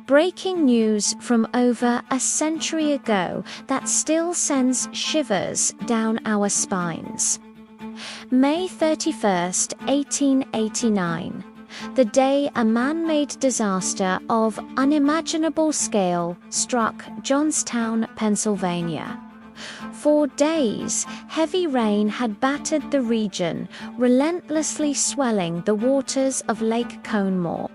Breaking news from over a century ago that still sends shivers down our spines. May 31st, 1889. The day a man-made disaster of unimaginable scale struck Johnstown, Pennsylvania. For days, heavy rain had battered the region, relentlessly swelling the waters of Lake Conemaugh.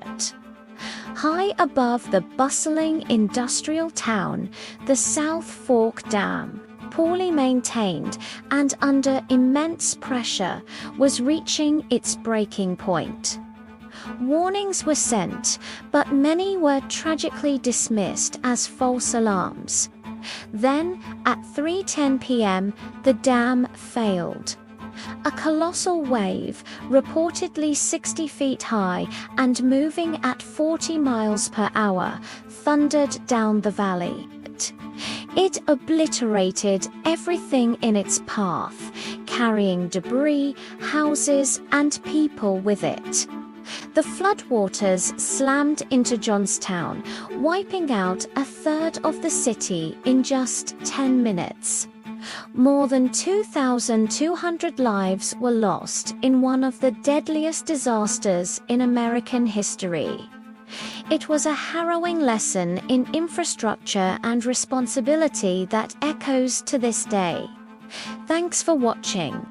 High above the bustling industrial town, the South Fork Dam, poorly maintained and under immense pressure, was reaching its breaking point. Warnings were sent, but many were tragically dismissed as false alarms. Then, at 3:10 p.m., the dam failed. A colossal wave, reportedly 60 feet high and moving at 40 miles per hour, thundered down the valley. It obliterated everything in its path, carrying debris, houses, and people with it. The floodwaters slammed into Johnstown, wiping out a third of the city in just 10 minutes. More than 2,200 lives were lost in one of the deadliest disasters in American history. It was a harrowing lesson in infrastructure and responsibility that echoes to this day. Thanks for watching.